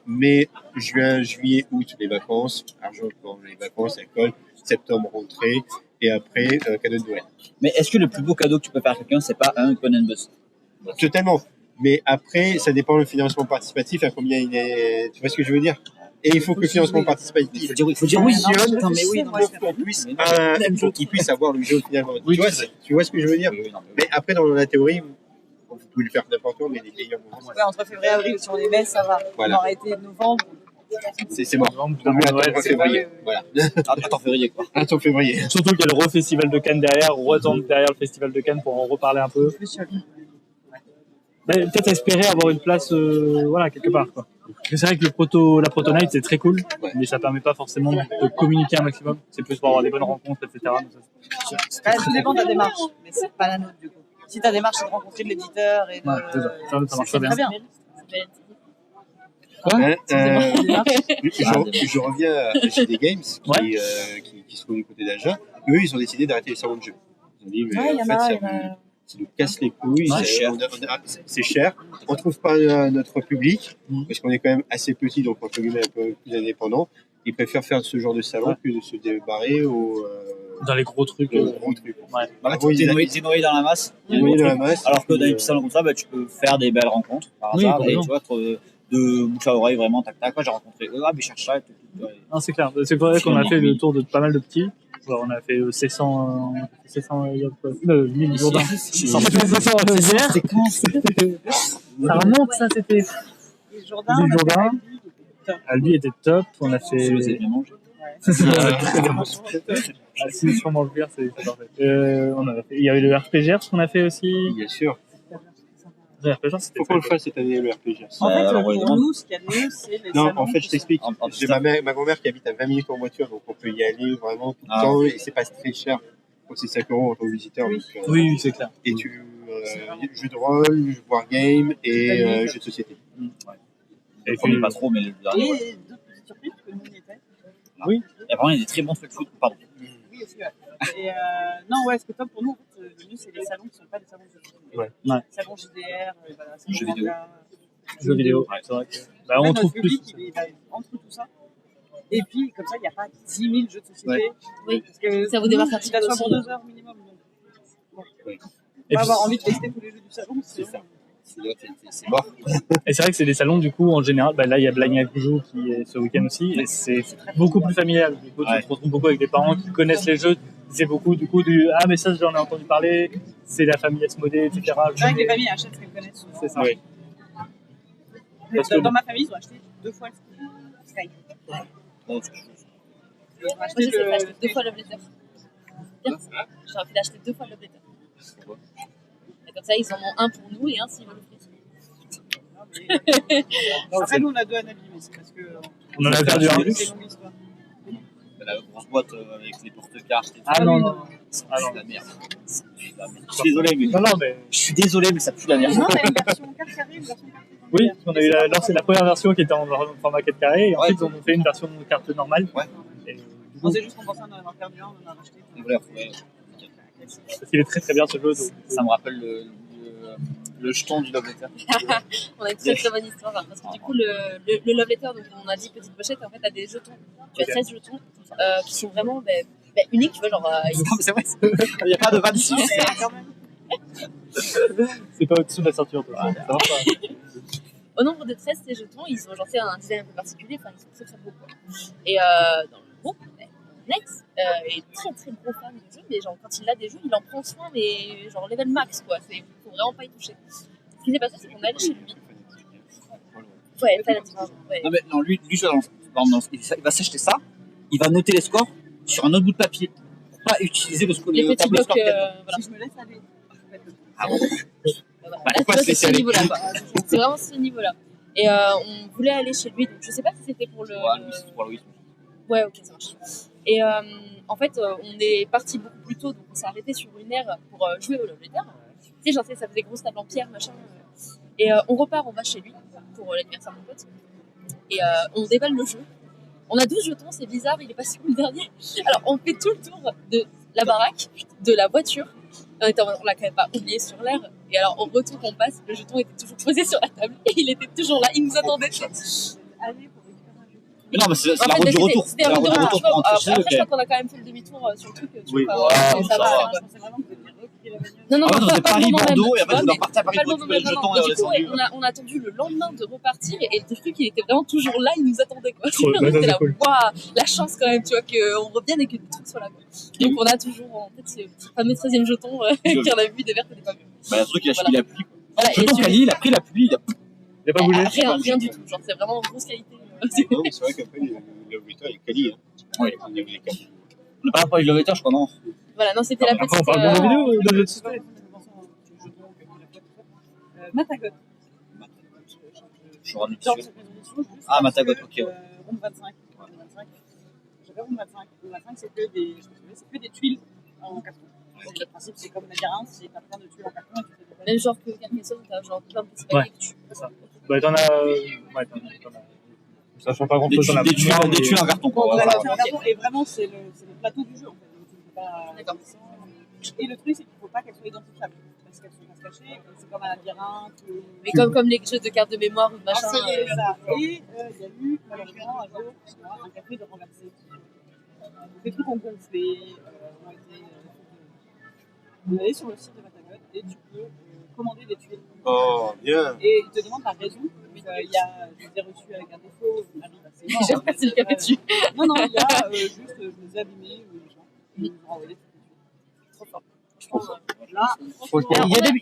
mai, juin, juillet, août, les vacances, argent pour les vacances, école, septembre, rentrée, et après, cadeau de Noël. Mais est-ce que le plus beau cadeau que tu peux faire à quelqu'un, c'est pas un Conan Bus? Totalement. Mais après, ça dépend le financement participatif, à combien il est. Tu vois ce que je veux dire? Et il faut que le financement participatif Il faut dire oui. fonctionne Putain, mais oui, pour qu'on puisse, pour qu'ils puissent avoir le jeu finalement. Oui, Tu vois ce que je veux dire? Oui, non, mais Mais après, dans la théorie, vous pouvez le faire n'importe où, mais les meilleurs moments, Ouais, entre février et avril, si on est belle, ça va. Voilà. On aurait été novembre. c'est mort. Novembre, Vaut mieux attendre Noël, février. Voilà. attends, février, quoi. Attends février. Surtout qu'il y a le re-festival de Cannes derrière, on retourne derrière le festival de Cannes pour en reparler un peu. Plus sur Peut-être espérer avoir une place, voilà, quelque part, quoi. C'est vrai que la Proto Night c'est très cool, mais ça permet pas forcément de communiquer un maximum. C'est plus pour avoir des bonnes rencontres, etc. Donc Tout dépend de ta démarche, mais c'est pas la nôtre du coup. Si ta démarche c'est de rencontrer de l'éditeur et de. Ouais, c'est ça. Ça marche c'est bien. très bien. Je reviens à GD Games qui se trouve du côté d'Agen. Eux, ils ont décidé d'arrêter les salons de jeux. Ils ont dit, mais Ouais, en fait, ça nous casse les couilles. Ouais, C'est cher. On trouve pas notre public parce qu'on est quand même assez petit, donc entre guillemets un peu plus indépendant. Ils préfèrent faire ce genre de salon que de se débarrer dans les gros trucs. gros trucs. Ouais. Bah, t'es noyé dans la masse. Alors que dans les petits salons comme ça, bah, tu peux faire des belles rencontres par Oui, hasard. Et complètement. tu vois, de bouche à oreille, vraiment, tac tac. Moi, j'ai rencontré eux, mais je cherche ça et tout. Non, c'est clair. C'est vrai qu'on a fait le tour de pas mal de petits. Alors, on a fait 700 1000 Jourdain. 700 hier. C'est quand Ça remonte, ça, c'était. Les Jourdain. Les Jourdain. Albi était top. On a fait. Je les ai bien mangés. Ah, si, sûrement le pire, c'est parfait. On a fait. Il y avait le RPGR qu'on a fait aussi. Bien sûr. Le RPGR, c'était. Faut qu'on le fasse cette année, le RPG. En fait, alors, ouais, pour nous, ce qu'il y a de mieux, c'est les Non, salons. en fait, je t'explique. En J'ai ma grand-mère qui habite à 20 minutes en voiture, donc on peut y aller vraiment tout le Ah. temps et c'est pas très cher. Donc c'est 5 € en tant que visiteur. Oui. Donc, Oui, c'est clair. et tu jeux de rôle, wargame et jeux de société. Et On n'est pas trop, mais le dernier. Ouais. Et d'autres petites surprises que nous on y était. Et apparemment, il y a des très bons trucs foot. Pardon. Oui, aussi, ouais. Et non, ouais, ce qui est top pour nous, en fait, le mieux, c'est les salons qui ne sont pas des salons de jeux. Ouais. Salons JDR, voilà, salons Jeux vidéo. manga, Jeux vidéo, c'est vrai que. Bah, En fait, on notre trouve public, plus. il est entre tout ça. Et puis, comme ça, il n'y a pas 10 000 jeux de société. Ouais. Oui. Parce que Ça vous démarque un tu petit peu t'assois aussi, pour 2 heures minimum. Donc, bon. Et Pas puis- avoir envie de tester tous les jeux du salon, C'est c'est ça. Sinon, c'est mort. Et c'est vrai que c'est des salons, du coup, en général, bah, là, il y a Blagnac Joue qui est ce week-end aussi, et c'est beaucoup plus familial. Du coup, tu te retrouves beaucoup avec des parents qui connaissent les jeux. C'est beaucoup, du coup, ah, mais ça, j'en ai entendu parler, c'est la famille Asmodée, etc. C'est vrai que les familles achètent ce qu'elles connaissent. C'est ça. Oui. Parce que- Dans ma famille, ils ont acheté 2 fois le Sky. Bon, Ils ont Moi, acheté j'ai fait le- acheter 2 fois Love Letter. Bien. J'aurais fait d'acheter 2 fois Love Letter. Et comme ça, ils en ont un pour nous et un s'ils veulent l'offrir. Après, nous, on a 2 Anabi, mais c'est parce que. On en a perdu un. C'est une longue histoire. la grosse boîte avec les porte-cartes et tout. Ah non, non. Ah C'est non. la merde. Ça pue la merde. Je suis désolé, mais. Non, non, mais. Je suis désolé, mais ça pue la merde. Non, t'as une version 4 carrés, une version 4 carrés. Oui, on a eu lancé la première version qui était en format 4 carrés, et ensuite, on a fait une version de carte normale. Ouais. Et, du On coup, sait juste qu'on pensait en avoir perdu un, on en a racheté. Ouais. parce qu'il est très très bien ce jeu. Donc, Ça me rappelle le jeton du Love Letter. On a une très très bonne histoire parce que du coup le Love Letter, donc on a dit petite pochette, en fait t'as des jetons, tu as 13 jetons qui sont vraiment uniques, tu vois, genre Non, mais c'est vrai, il n'y a pas de 26. Non, mais quand même. c'est pas au-dessous de la ceinture, toi. Ça marche pas. au nombre de 13 ces jetons, ils ont genre fait un design un peu particulier, enfin ils sont très très beaux quoi. Et dans le groupe, Lex est très très gros fan du jeu, mais genre quand il a des jeux, il en prend soin, mais genre level max quoi, faut vraiment pas y toucher. Ce qui s'est passé, c'est qu'on est allé chez lui. Ouais, fanatique. Ouais. Non, mais non, lui il va s'acheter ça, il va noter les scores sur un autre bout de papier. Pour pas utiliser le Les petits tableau blocs, score qu'il y a dedans. voilà. Si je me laisse aller. Ah bon Voilà. Bah, Là, pourquoi tu vois, se c'est laisser ce aller niveau-là, quoi. C'est vraiment ce niveau-là. Et on voulait aller chez lui, donc je sais pas si c'était pour le. Ouais, lui, c'est pour Louis. Ouais, ok, ça marche. Et en fait, on est parti beaucoup plus tôt, donc on s'est arrêté sur une aire pour jouer au Love Letter. Tu sais, genre, ça faisait grosse table en pierre, machin. Et on repart, on va chez lui pour l'anniversaire de mon pote. Et on déballe le jeu. On a 12 jetons, c'est bizarre, il est passé où le dernier? Alors, on fait tout le tour de la baraque, de la voiture. On l'a quand même pas oublié sur l'air. Et alors, au retour qu'on passe, le jeton était toujours posé sur la table. Et il était toujours là, il nous attendait. Allez pour récupérer un jeu. Mais non, mais c'est En la fait, route du retour. c'était la route du retour. pour rentrer Après, chez eux, je crois qu'on a quand même fait le demi-tour sur le truc. Tu Oui. vois, Ouais, ça ça va. va. Je pensais vraiment que vous aviez repris la bagnole. Non, non, Ah ouais, non, non, c'est pas le moment Paris-Bordeaux, même, et après, tu on vois, doit partir à Paris pas pour le moment récupérer le même, jeton non. et Et on du est coup, descendu. on a attendu le lendemain de repartir et le truc il était vraiment toujours là, il nous attendait quoi. Trop, On bah, ça, était c'est là, cool. waouh, la chance quand même, tu vois, qu'on revienne et que le truc soit là quoi. Donc on a toujours en fait ce fameux 13e jeton qu'on a vu des verts qu'on n'a pas vu. Bah, le truc, il a Voilà. suivi la pluie. Voilà, Le jeton celui- Cali, il a pris la pluie, il a. Il a pas bougé. rien du tout, genre c'est vraiment grosse qualité. Non, mais c'est vrai qu'après, le Vita est quali. Oui. Au niveau des cartes. On n'a pas parlé de Love Letter, je crois, non. Voilà, non, c'était la Après, on petite. parle bien de vidéo ou de jeux de C'est pas société? forcément Matagot. Je suis revenu Genre, dessus. c'est fabrication juste. Ah, Matagot, ok. Ouais. Room 25. J'avais Room 25. Room 25, c'est que des tuiles en carton. Donc le principe, c'est comme Nadirin, c'est t'as plein de tuiles en carton et tu fais des Même genre que Carcassonne, t'as genre plein de petits Ouais, paquets que tu. c'est ça. Bah, t'en as. Ouais, t'en as. Ça change pas grand chose. Des tuiles en carton, quoi. Voilà, Voilà. et vraiment, c'est le plateau du jeu en fait. Donc, tu peux pas... D'accord. Et le truc, c'est qu'il ne faut pas qu'elle soit identifiable. Parce qu'elle se fasse cacher, c'est comme un labyrinthe. Mais comme les jeux de cartes de mémoire ou de machin. C'est ça. Et il y a eu, malheureusement, un jour, un café de renversé. Des trucs ont gonflé, ont été. On est allé sur le site de Matagot et tu peux commander des tuiles. Oh, bien. Et ils te demandent la raison. Il y a des reçus avec un défaut, on arrive assez mort. J'ai repassé le café dessus. Non, il y a juste, je les ai abîmés, les gens. Ils nous ont envoyé toutes les tuiles. Trop fort. Là,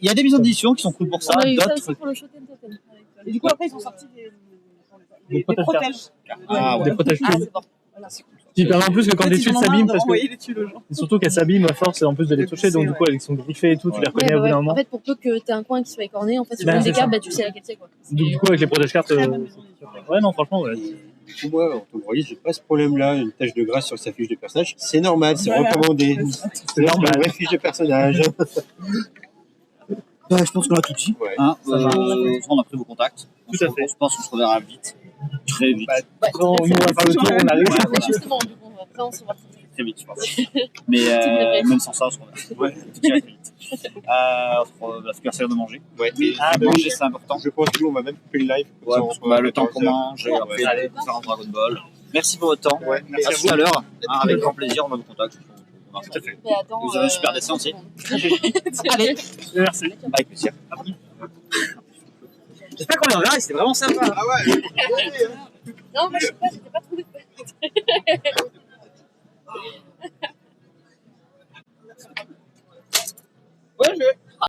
Il y a des maisons d'édition qui sont cool pour ça, On a eu ça d'autres. aussi pour le Shoten Totem. et du coup, après, ils ont sorti des protèges. Ah, Des protèges Ah, tuiles. c'est bon. Voilà. Qui permet en plus que quand En fait, des ils tuiles en ont marre s'abîment, de parce que. renvoyer les tuiles aux gens. Et surtout qu'elles s'abîment à force en plus de les toucher, donc du coup elles sont griffées et tout, tu les reconnais au bout d'un moment. En fait, pour peu que t'aies un coin qui soit écorné, en fait, si tu Ben, prends c'est des cartes, ça. bah, tu sais laquelle c'est, quoi. Donc du coup avec les protèges cartes. Très bonne maison d'édition. Ouais, non, franchement, ouais. Du coup, moi, en tant que voyez, j'ai pas ce problème-là, une tache de grâce sur sa fiche de personnage. C'est normal, c'est Voilà. recommandé. C'est normal. Une vraie fiche de personnage. Bah, je pense qu'on a tout dit. Ouais. Hein, Ça va. on a pris vos contacts. Tout à fait. Je pense qu'on se reverra vite. Très vite. Bah, quand nous on va faire le tour, on arrive. Ouais. Mais justement, du coup, après, on se voit. Très vite, je pense. Mais même sans ça, on se reverra. Ouais. Tout ira très vite. Parce qu'il va de manger. Ouais. Ah, bah Manger, oui. c'est important. Je pense que nous, on va même couper le live. comme Ouais, ça, on parce se que, bah, voit le temps dans qu'on 15 heures. mange, et après, Ouais. aller faire un Dragon Ball. Merci pour votre temps. Ouais, merci à À vous. tout à l'heure. Hein, avec grand plaisir, on va vous contacter. Tout à fait. Mais attends. Vous avez un super dessin aussi. Allez. Merci. Avec plaisir. J'espère qu'on les reverra, c'était vraiment sympa. Ah ouais. Non, moi, je sais pas, j'étais pas trop.